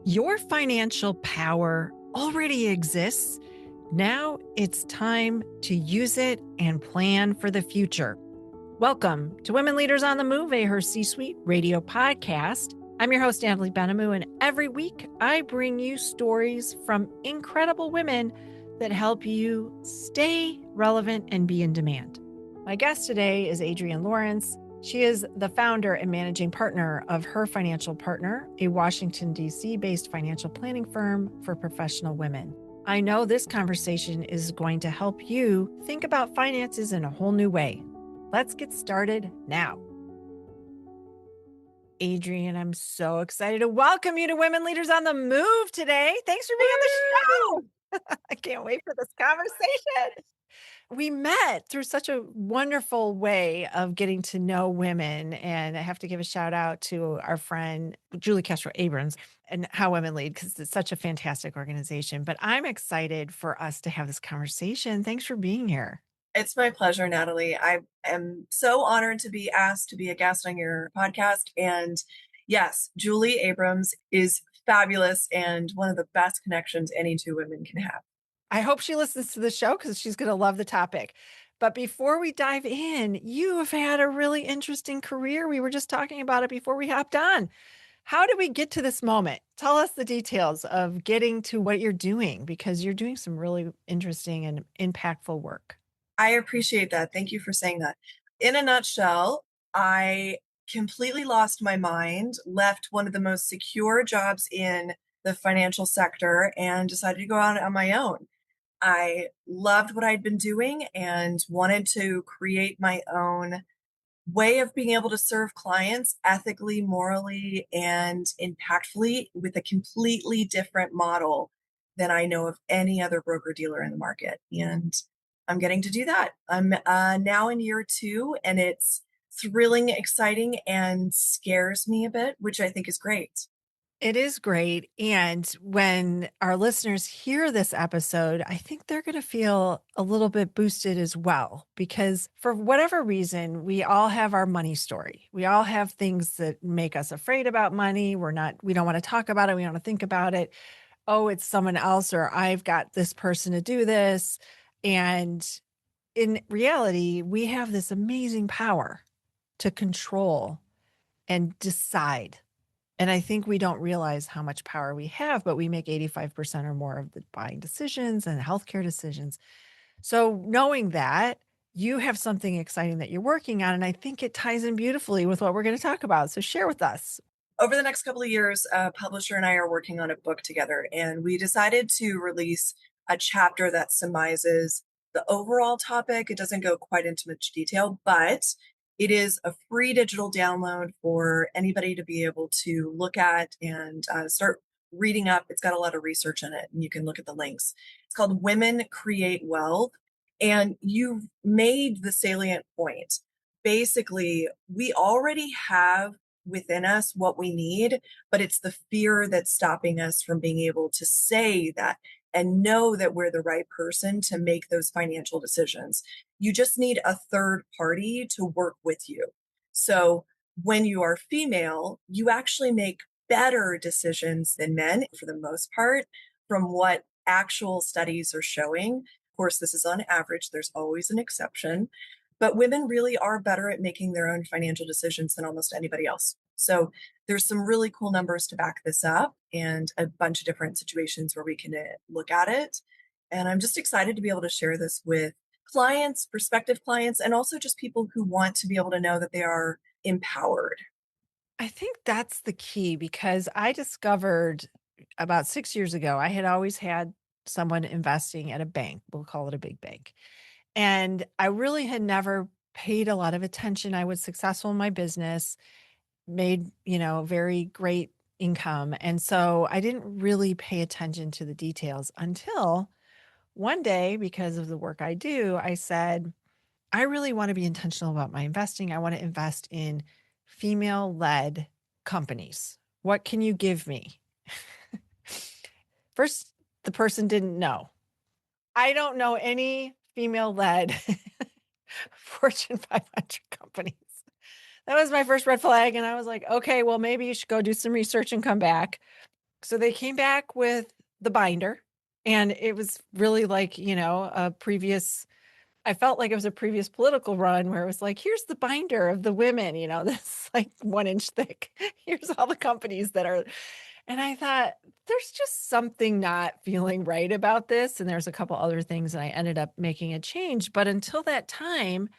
Your financial power already exists. Now it's time to use it and plan for the future. Welcome to Women Leaders on the Move, a Her C-Suite radio podcast. I'm your host, Natalie Benamou, and every week I bring you stories from incredible women that help you stay relevant and be in demand. My guest today is Adrienne Lawrence. She is the founder and managing partner of Her Financial Partner, a Washington, D.C. based financial planning firm for professional women. I know this conversation is going to help you think about finances in a whole new way. Let's get started now. Adrienne, I'm so excited to welcome you to Women Leaders on the Move today. Thanks for being on the show. I can't wait for this conversation. We met through such a wonderful way of getting to know women. And I have to give a shout out to our friend, Julie Castro Abrams, and How Women Lead, because it's such a fantastic organization. But I'm excited for us to have this conversation. Thanks for being here. It's my pleasure, Natalie. I am so honored to be asked to be a guest on your podcast. And yes, Julie Abrams is fabulous and one of the best connections any two women can have. I hope she listens to the show because she's going to love the topic. But before we dive in, you have had a really interesting career. We were just talking about it before we hopped on. How did we get to this moment? Tell us the details of getting to what you're doing, because you're doing some really interesting and impactful work. I appreciate that. Thank you for saying that. In a nutshell, I completely lost my mind, left one of the most secure jobs in the financial sector, and decided to go out on my own. I loved what I'd been doing and wanted to create my own way of being able to serve clients ethically, morally, and impactfully with a completely different model than I know of any other broker dealer in the market. And I'm getting to do that. I'm now in year 2, and it's thrilling, exciting, and scares me a bit, which I think is great. It is great. And when our listeners hear this episode, I think they're going to feel a little bit boosted as well, because for whatever reason, we all have our money story. We all have things that make us afraid about money. We don't want to talk about it. We don't want to think about it. Oh, it's someone else, or I've got this person to do this. And in reality, we have this amazing power to control and decide. And I think we don't realize how much power we have, but we make 85% or more of the buying decisions and healthcare decisions. So knowing that, you have something exciting that you're working on, and I think it ties in beautifully with what we're going to talk about. So share with us. Over the next couple of years, a publisher and I are working on a book together, and we decided to release a chapter that summarizes the overall topic. It doesn't go quite into much detail, but it is a free digital download for anybody to be able to look at and start reading up. It's got a lot of research in it, and you can look at the links. It's called Women Create Wealth, and you've made the salient point. Basically, we already have within us what we need, but it's the fear that's stopping us from being able to say that and know that we're the right person to make those financial decisions. You just need a third party to work with you. So when you are female, you actually make better decisions than men for the most part, from what actual studies are showing. Of course, this is on average, there's always an exception, but women really are better at making their own financial decisions than almost anybody else. So there's some really cool numbers to back this up, and a bunch of different situations where we can look at it. And I'm just excited to be able to share this with clients, prospective clients, and also just people who want to be able to know that they are empowered. I think that's the key, because I discovered about 6 years ago, I had always had someone investing at a bank. We'll call it a big bank. And I really had never paid a lot of attention. I was successful in my business, made, very great income. And so I didn't really pay attention to the details until one day, because of the work I do, I said, I really want to be intentional about my investing. I want to invest in female-led companies. What can you give me? First, the person didn't know. I don't know any female-led Fortune 500 companies. That was my first red flag. And I was like, okay, well, maybe you should go do some research and come back. So they came back with the binder, and it was really like, a previous I felt like it was a previous political run where it was like, here's the binder of the women, that's like 1 inch thick. Here's all the companies that are. And I thought, there's just something not feeling right about this. And there's a couple other things, and I ended up making a change. But until that time,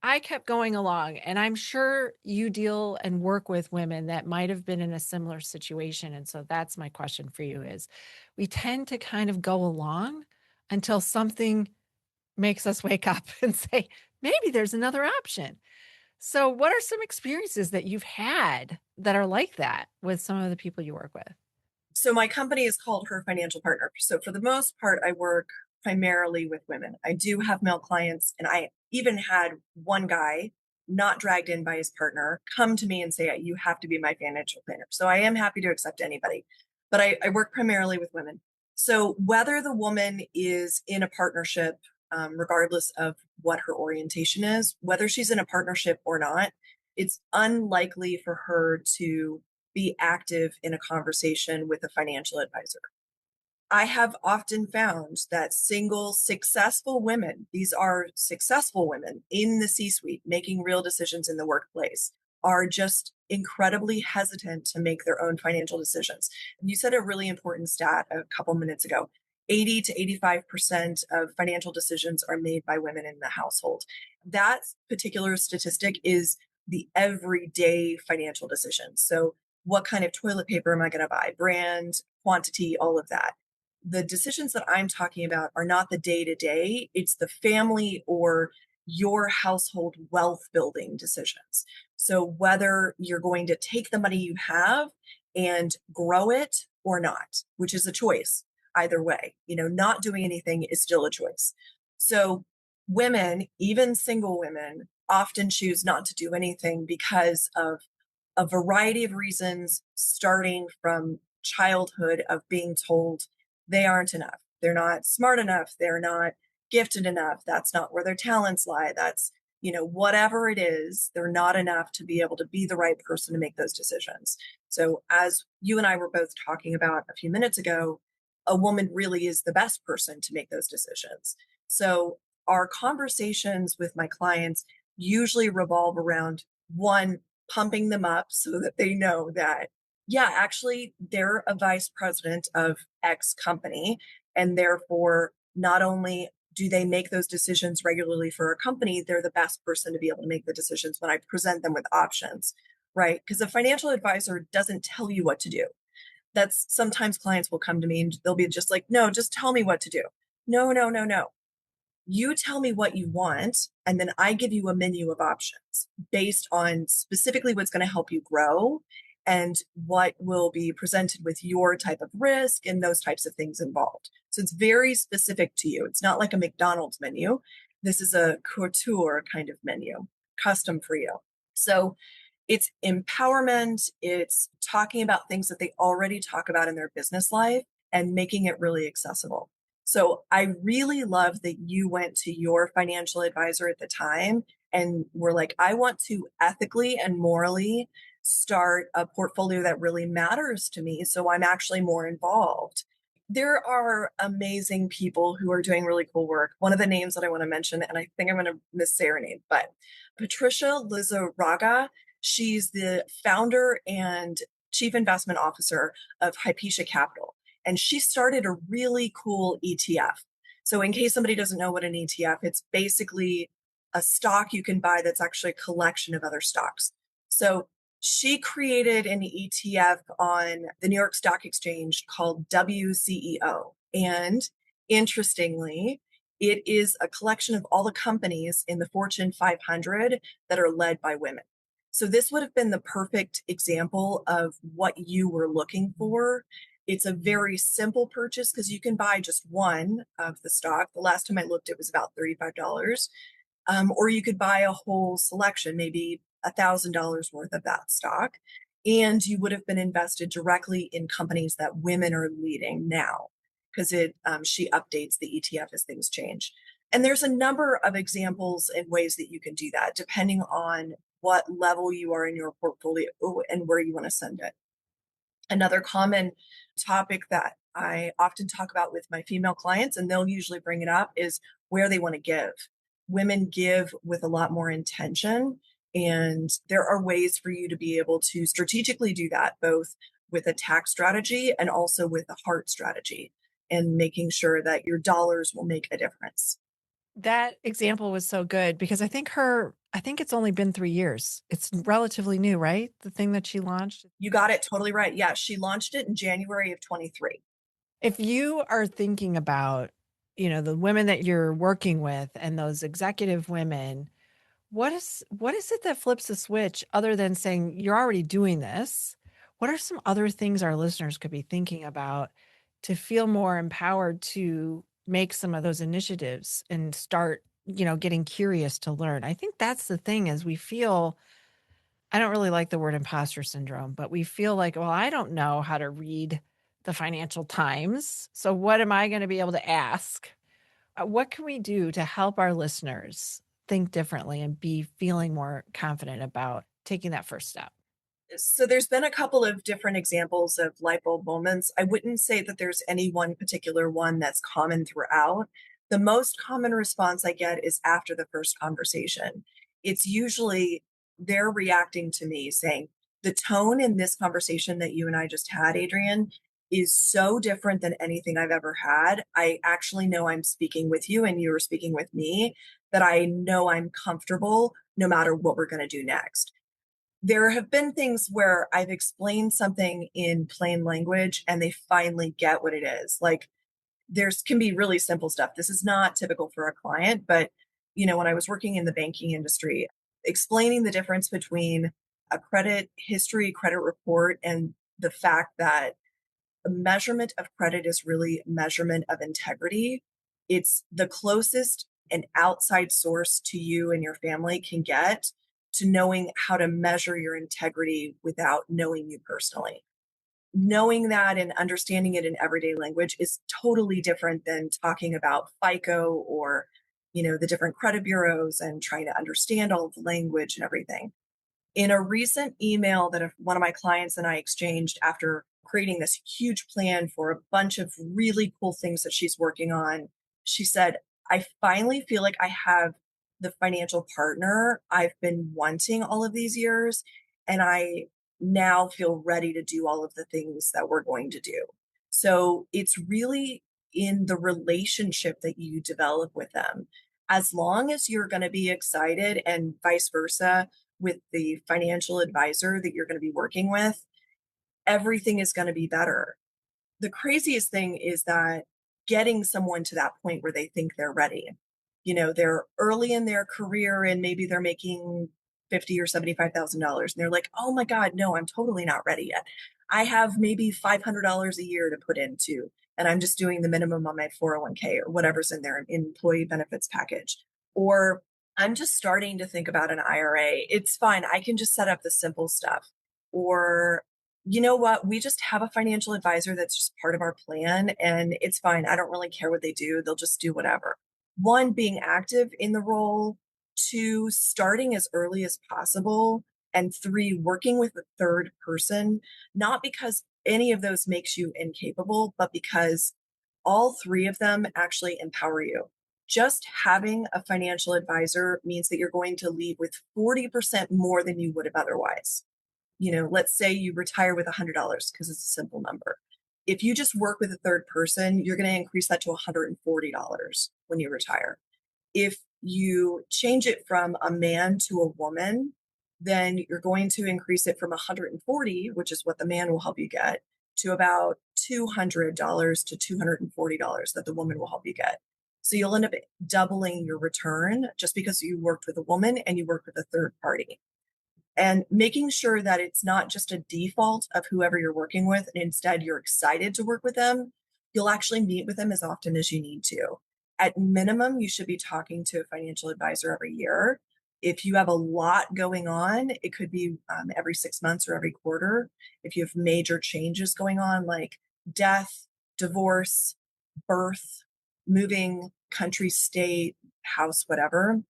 I kept going along. And I'm sure you deal and work with women that might have been in a similar situation. And so that's my question for you is we tend to kind of go along until something makes us wake up and say, maybe there's another option. So, what are some experiences that you've had that are like that with some of the people you work with? So my company is called Her Financial Partner. So for the most part, I work primarily with women. I do have male clients, and I even had one guy not dragged in by his partner come to me and say, you have to be my financial planner. So I am happy to accept anybody, but I work primarily with women. So whether the woman is in a partnership, regardless of what her orientation is, whether she's in a partnership or not, it's unlikely for her to be active in a conversation with a financial advisor. I have often found that single, successful women, these are successful women in the C suite making real decisions in the workplace, are just incredibly hesitant to make their own financial decisions. You said a really important stat a couple minutes ago. 80 to 85% of financial decisions are made by women in the household. That particular statistic is the everyday financial decisions. So, what kind of toilet paper am I going to buy? Brand, quantity, all of that. The decisions that I'm talking about are not the day to day, it's the family or your household wealth building decisions. So, whether you're going to take the money you have and grow it or not, which is a choice either way, not doing anything is still a choice. So, women, even single women, often choose not to do anything because of a variety of reasons, starting from childhood of being told they aren't enough. They're not smart enough. They're not gifted enough. That's not where their talents lie. That's, whatever it is, they're not enough to be able to be the right person to make those decisions. So, as you and I were both talking about a few minutes ago, a woman really is the best person to make those decisions. So, our conversations with my clients usually revolve around one, pumping them up so that they know that, yeah, actually, they're a vice president of X company. And therefore, not only do they make those decisions regularly for a company, they're the best person to be able to make the decisions when I present them with options, right? Because a financial advisor doesn't tell you what to do. That's sometimes clients will come to me and they'll be just like, no, just tell me what to do. No, no, no, no. You tell me what you want, and then I give you a menu of options based on specifically what's going to help you grow and what will be presented with your type of risk and those types of things involved. So it's very specific to you. It's not like a McDonald's menu. This is a couture kind of menu, custom for you. So it's empowerment, it's talking about things that they already talk about in their business life and making it really accessible. So I really love that you went to your financial advisor at the time and were like, I want to ethically and morally start a portfolio that really matters to me. So I'm actually more involved. There are amazing people who are doing really cool work. One of the names that I want to mention, and I think I'm going to miss her name, but Patricia Lizarraga, she's the founder and chief investment officer of Hypatia Capital. And she started a really cool ETF. So, in case somebody doesn't know what an ETF, it's basically a stock you can buy that's actually a collection of other stocks. So, she created an ETF on the New York Stock Exchange called WCEO. And interestingly, it is a collection of all the companies in the Fortune 500 that are led by women. So, this would have been the perfect example of what you were looking for. It's a very simple purchase because you can buy just one of the stock. The last time I looked, it was about $35. Or you could buy a whole selection, maybe $1,000 worth of that stock. And you would have been invested directly in companies that women are leading now because she updates the ETF as things change. And there's a number of examples and ways that you can do that depending on what level you are in your portfolio and where you want to send it. Another common topic that I often talk about with my female clients, and they'll usually bring it up, is where they want to give. Women give with a lot more intention, and there are ways for you to be able to strategically do that, both with a tax strategy and also with a heart strategy, and making sure that your dollars will make a difference. That example was so good because I think it's only been 3 years. It's relatively new, right? The thing that she launched. You got it totally right. Yeah, she launched it in January of 23. If you are thinking about, the women that you're working with and those executive women, what is it that flips the switch other than saying you're already doing this? What are some other things our listeners could be thinking about to feel more empowered to make some of those initiatives and start, getting curious to learn? I think that's the thing is we feel I don't really like the word imposter syndrome, but we feel like, well, I don't know how to read the Financial Times. So what am I going to be able to ask? What can we do to help our listeners think differently and be feeling more confident about taking that first step? So there's been a couple of different examples of light bulb moments. I wouldn't say that there's any one particular one that's common throughout. The most common response I get is after the first conversation. It's usually they're reacting to me saying, the tone in this conversation that you and I just had, Adrienne, is so different than anything I've ever had. I actually know I'm speaking with you and you are speaking with me, that I know I'm comfortable no matter what we're going to do next. There have been things where I've explained something in plain language and they finally get what it is. Like there's can be really simple stuff. This is not typical for a client, but when I was working in the banking industry, explaining the difference between a credit history, credit report, and the fact that a measurement of credit is really measurement of integrity. It's the closest an outside source to you and your family can get to knowing how to measure your integrity without knowing you personally. Knowing that and understanding it in everyday language is totally different than talking about FICO or, the different credit bureaus and trying to understand all of the language and everything. In a recent email that one of my clients and I exchanged after creating this huge plan for a bunch of really cool things that she's working on, she said, I finally feel like I have the financial partner I've been wanting all of these years. And I now feel ready to do all of the things that we're going to do. So it's really in the relationship that you develop with them. As long as you're going to be excited and vice versa, with the financial advisor that you're going to be working with, everything is going to be better. The craziest thing is that getting someone to that point where they think they're ready. They're early in their career and maybe they're making 50 or $75,000 and they're like, "Oh my god, no, I'm totally not ready yet. I have maybe $500 a year to put into and I'm just doing the minimum on my 401k or whatever's in their employee benefits package." Or I'm just starting to think about an IRA. It's fine. I can just set up the simple stuff. Or you know what? We just have a financial advisor that's just part of our plan and it's fine. I don't really care what they do. They'll just do whatever. One, being active in the role. Two, starting as early as possible. And three, working with a third person, not because any of those makes you incapable, but because all three of them actually empower you. Just having a financial advisor means that you're going to leave with 40% more than you would have otherwise. Let's say you retire with $100 because it's a simple number. If you just work with a third person, you're going to increase that to $140 when you retire. If you change it from a man to a woman, then you're going to increase it from 140, which is what the man will help you get, to about $200 to $240 that the woman will help you get. So you'll end up doubling your return just because you worked with a woman and you worked with a third party, and making sure that it's not just a default of whoever you're working with and instead you're excited to work with them. You'll actually meet with them as often as you need to. At minimum, you should be talking to a financial advisor every year. If you have a lot going on, it could be every 6 months or every quarter. If you have major changes going on like death, divorce, birth, moving country, state, house, whatever,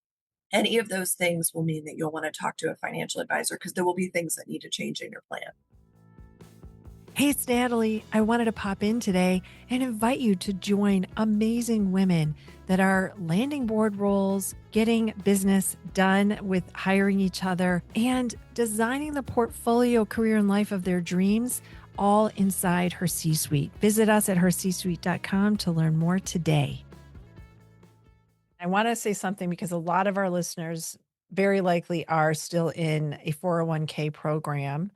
any of those things will mean that you'll want to talk to a financial advisor because there will be things that need to change in your plan. Hey, it's Natalie. I wanted to pop in today and invite you to join amazing women that are landing board roles, getting business done with hiring each other, and designing the portfolio, career, and life of their dreams, all inside her C suite. Visit us at hercsuite.com to learn more today. I want to say something because a lot of our listeners very likely are still in a 401k program,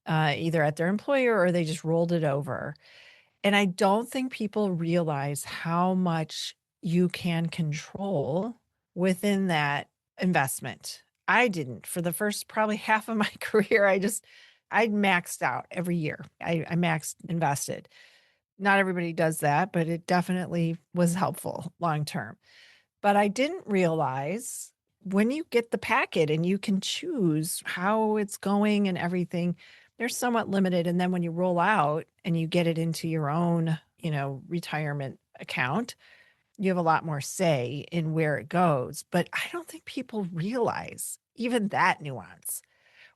either at their employer or they just rolled it over. And I don't think people realize how much you can control within that investment. I didn't for the first probably half of my career. I maxed out every year. I maxed invested. Not everybody does that, but it definitely was helpful long term. But I didn't realize when you get the packet and you can choose how it's going and everything, they're somewhat limited. And then when you roll out and you get it into your own, retirement account, you have a lot more say in where it goes. But I don't think people realize even that nuance.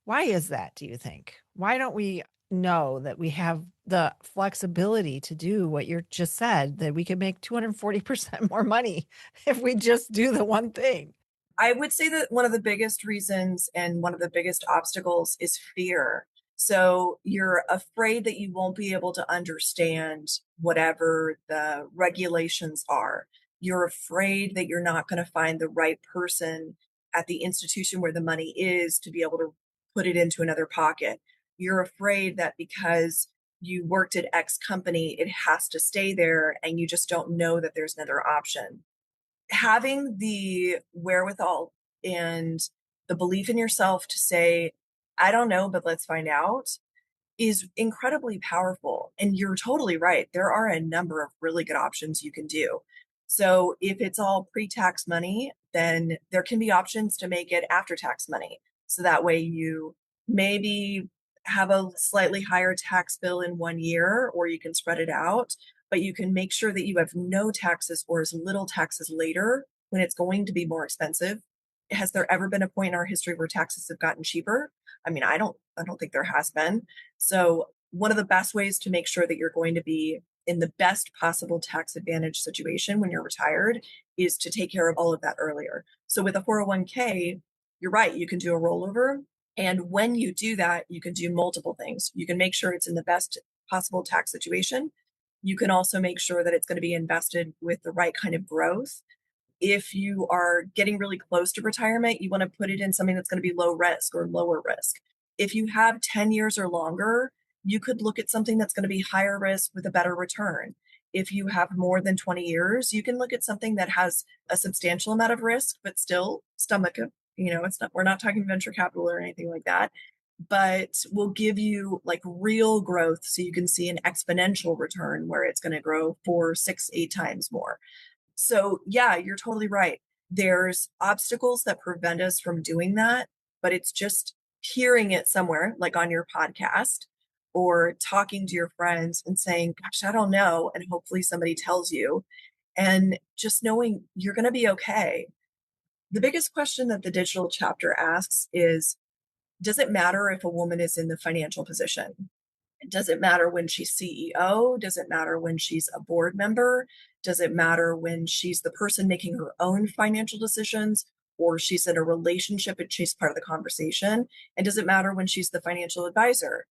Why is that, do you think? Why don't we know that we have the flexibility to do what you just said, that we could make 240% more money if we just do the one thing? I would say that one of the biggest reasons and one of the biggest obstacles is fear. So you're afraid that you won't be able to understand whatever the regulations are. You're afraid that you're not going to find the right person at the institution where the money is to be able to put it into another pocket. You're afraid that because you worked at X company, it has to stay there and you just don't know that there's another option. Having the wherewithal and the belief in yourself to say, I don't know, but let's find out, is incredibly powerful. And you're totally right. There are a number of really good options you can do. So if it's all pre-tax money, then there can be options to make it after tax money. So that way you maybe have a slightly higher tax bill in one year, or you can spread it out, but you can make sure that you have no taxes or as little taxes later when it's going to be more expensive. Has there ever been a point in our history where taxes have gotten cheaper? I mean, I don't think there has been. So, one of the best ways to make sure that you're going to be in the best possible tax advantage situation when you're retired is to take care of all of that earlier. So, with a 401k, you're right, you can do a rollover. And when you do that, you can do multiple things. You can make sure it's in the best possible tax situation. You can also make sure that it's going to be invested with the right kind of growth. If you are getting really close to retirement, you want to put it in something that's going to be low risk or lower risk. If you have 10 years or longer, you could look at something that's going to be higher risk with a better return. If you have more than 20 years, you can look at something that has a substantial amount of risk, but still stomach it. It's not, we're not talking venture capital or anything like that, but will give you like real growth so you can see an exponential return where it's going to grow 4, 6, 8 times more. So, yeah, you're totally right. There's obstacles that prevent us from doing that, but it's just hearing it somewhere, like on your podcast or talking to your friends and saying, gosh, I don't know. And hopefully somebody tells you, and just knowing you're going to be okay. The biggest question that the digital chapter asks is, does it matter if a woman is in the financial position? Does it matter when she's CEO? Does it matter when she's a board member? Does it matter when she's the person making her own financial decisions, or she's in a relationship and she's part of the conversation? And does it matter when she's the financial advisor?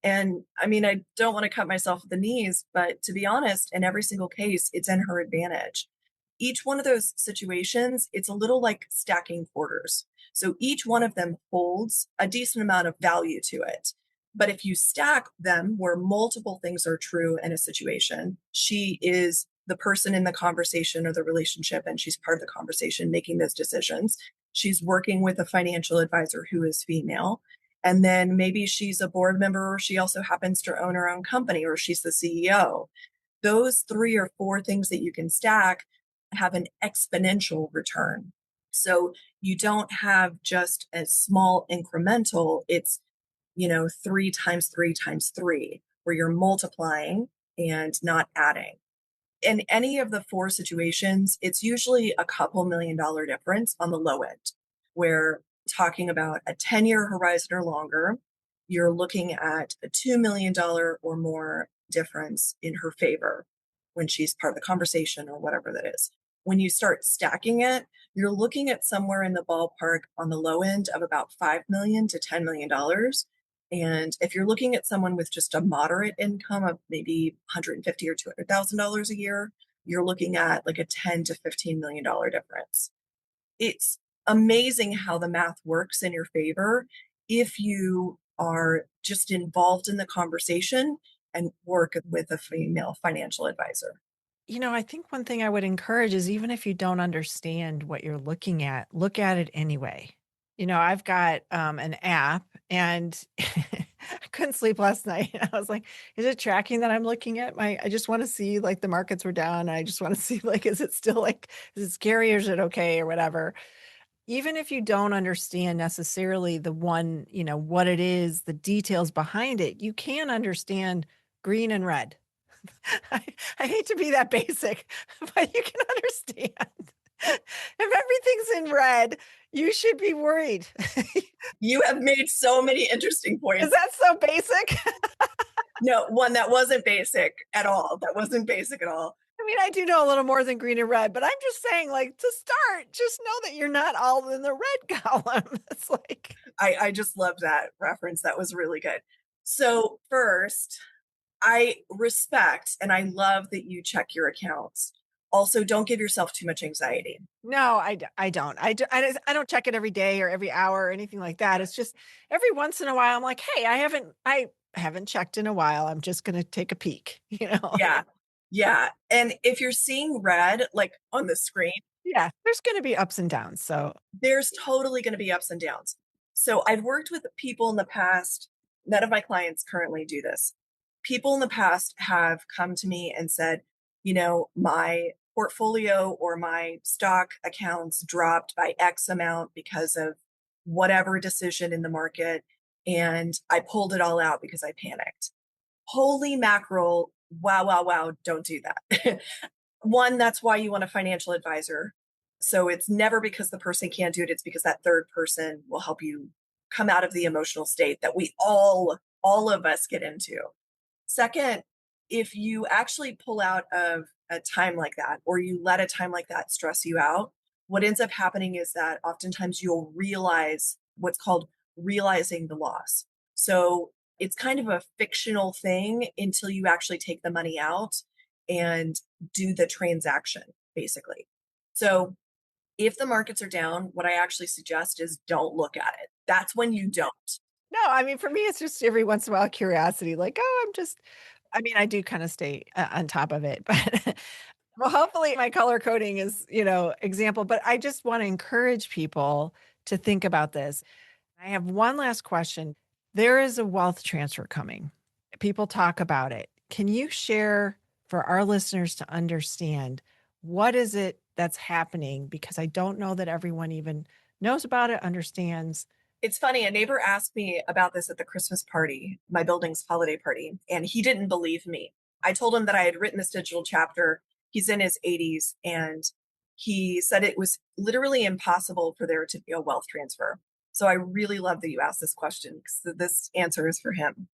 And I mean, I don't want to cut myself at the knees, but to be honest, in every single case, it's in her advantage. Each one of those situations, it's a little like stacking quarters. So each one of them holds a decent amount of value to it. But if you stack them where multiple things are true in a situation, she is the person in the conversation or the relationship, and she's part of the conversation making those decisions. She's working with a financial advisor who is female. And then maybe she's a board member, or she also happens to own her own company, or she's the CEO. Those 3 or 4 things that you can stack have an exponential return. So you don't have just a small incremental, it's 3 times 3 times 3, where you're multiplying and not adding. In any of the 4 situations, it's usually a couple $1 million difference on the low end, where talking about a 10-year horizon or longer, you're looking at a $2 million or more difference in her favor when she's part of the conversation or whatever that is. When you start stacking it, you're looking at somewhere in the ballpark on the low end of about $5 million to $10 million. And if you're looking at someone with just a moderate income of maybe 150 or $200,000 a year, you're looking at like a 10 to $15 million difference. It's amazing how the math works in your favor if you are just involved in the conversation and work with a female financial advisor. I think one thing I would encourage is even if you don't understand what you're looking at, look at it anyway. I've got an app and I couldn't sleep last night. I was like, is it tracking that I'm looking at? I just want to see like the markets were down. I just want to see like, is it still like, is it scary or is it okay or whatever? Even if you don't understand necessarily what it is, the details behind it, you can understand green and red. I, I hate to be that basic, but you can understand. If everything's in red, you should be worried. You have made so many interesting Is points. that so basic? No, one that wasn't basic at all. That wasn't basic at all. I mean, I do know a little more than green and red, but I'm just saying, like, to start, just know that you're not all in the red column. It's like, I just loved that reference. That was really good. So, first, I respect and I love that you check your accounts. Also, don't give yourself too much anxiety. no, I don't. I don't check it every day or every hour or anything like that. It's just every once in a while, I'm like, hey, I haven't checked in a while. I'm just going to take a peek, Yeah. Yeah. And if you're seeing red, like on the screen, Yeah, there's going to be ups and downs. So, there's totally going to be ups and downs. So I've worked with people in the past. None of my clients currently do this. People in the past have come to me and said, my portfolio or my stock accounts dropped by X amount because of whatever decision in the market. And I pulled it all out because I panicked. Holy mackerel. Wow, wow, wow. Don't do that. One, that's why you want a financial advisor. So it's never because the person can't do it, it's because that third person will help you come out of the emotional state that we all of us get into. Second, if you actually pull out of a time like that, or you let a time like that stress you out, what ends up happening is that oftentimes you'll realize what's called realizing the loss. So it's kind of a fictional thing until you actually take the money out and do the transaction, basically. So if the markets are down, what I actually suggest is don't look at it. That's when you don't. no, I mean, for me, it's just every once in a while curiosity, like, oh, I mean, I do kind of stay on top of it, but well, hopefully my color coding is, example, but I just want to encourage people to think about this. I have one last question. There is a wealth transfer coming. People talk about it. Can you share for our listeners to understand what is it that's happening? Because I don't know that everyone even knows about it, understands. It's funny, a neighbor asked me about this at the Christmas party, my building's holiday party, and he didn't believe me. I told him that I had written this digital chapter. He's in his 80s, and he said it was literally impossible for there to be a wealth transfer. So I really love that you asked this question because this answer is for him.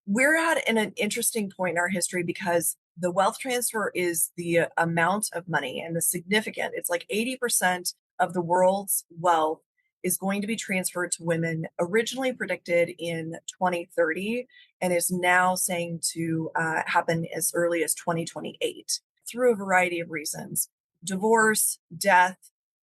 We're at an interesting point in our history because the wealth transfer is the amount of money and the significant, it's like 80% of the world's wealth is going to be transferred to women, originally predicted in 2030, and is now saying to happen as early as 2028 through a variety of reasons: divorce, death,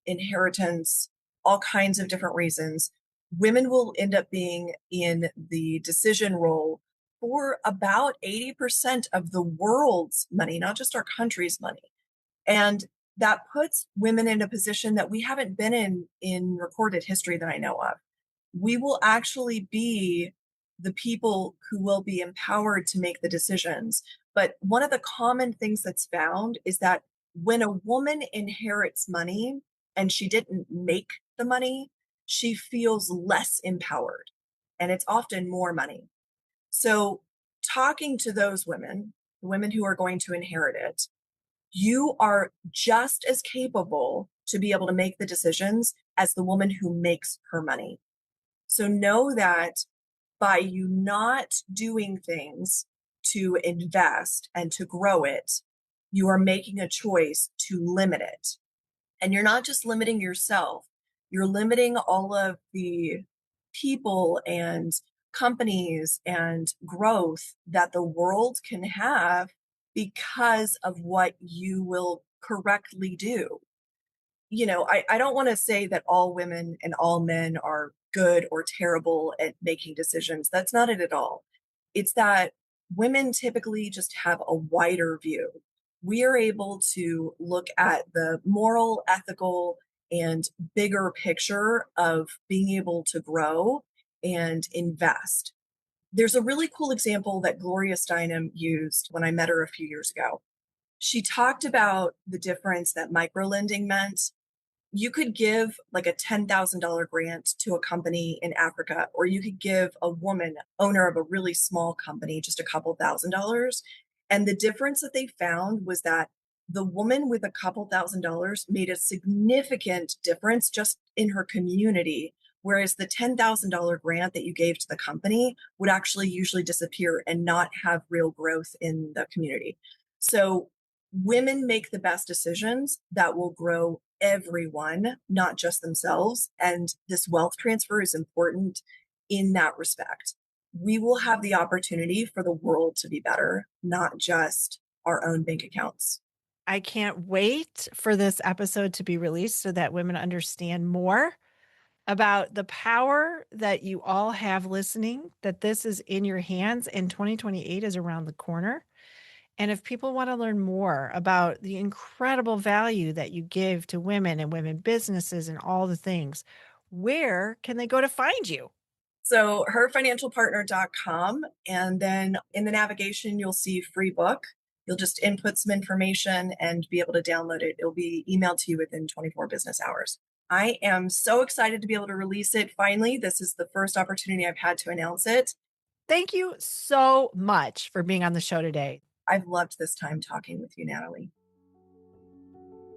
inheritance, all kinds of different reasons. Women will end up being in the decision role for about 80% of the world's money, not just our country's money. And that puts women in a position that we haven't been in recorded history that I know of. We will actually be the people who will be empowered to make the decisions. But one of the common things that's found is that when a woman inherits money and she didn't make the money, she feels less empowered. And it's often more money. So, talking to those women, the women who are going to inherit it, you are just as capable to be able to make the decisions as the woman who makes her money. So, know that by you not doing things to invest and to grow it, you are making a choice to limit it. And you're not just limiting yourself, you're limiting all of the people and companies and growth that the world can have because of what you will correctly do. I don't want to say that all women and all men are good or terrible at making decisions. That's not it at all. It's that women typically just have a wider view. We are able to look at the moral, ethical, and bigger picture of being able to grow and invest. There's a really cool example that Gloria Steinem used when I met her a few years ago. She talked about the difference that microlending meant. You could give like a $10,000 grant to a company in Africa, or you could give a woman, owner of a really small company, just a couple $1,000s. And the difference that they found was that the woman with a couple $1,000s made a significant difference just in her community, whereas the $10,000 grant that you gave to the company would actually usually disappear and not have real growth in the community. So women make the best decisions that will grow everyone, not just themselves. And this wealth transfer is important in that respect. We will have the opportunity for the world to be better, not just our own bank accounts. I can't wait for this episode to be released so that women understand more about the power that you all have listening, that this is in your hands and 2028 is around the corner. And if people want to learn more about the incredible value that you give to women and women businesses and all the things, where can they go to find you? So herfinancialpartner.com. And then in the navigation, you'll see free book. You'll just input some information and be able to download it. It'll be emailed to you within 24 business hours. I am so excited to be able to release it finally. This is the first opportunity I've had to announce it. Thank you so much for being on the show today. I've loved this time talking with you, Natalie.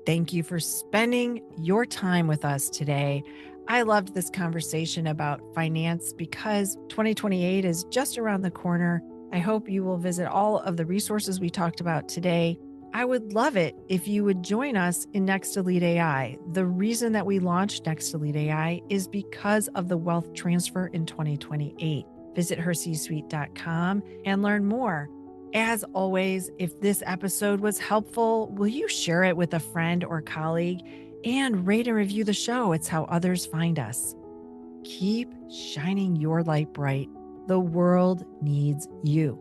Thank you for spending your time with us today. I loved this conversation about finance because 2028 is just around the corner. I hope you will visit all of the resources we talked about today. I would love it if you would join us in Next Elite AI. The reason that we launched Next Elite AI is because of the wealth transfer in 2028. Visit hercsuite.com and learn more. As always, if this episode was helpful, will you share it with a friend or colleague and rate and review the show? It's how others find us. Keep shining your light bright. The world needs you.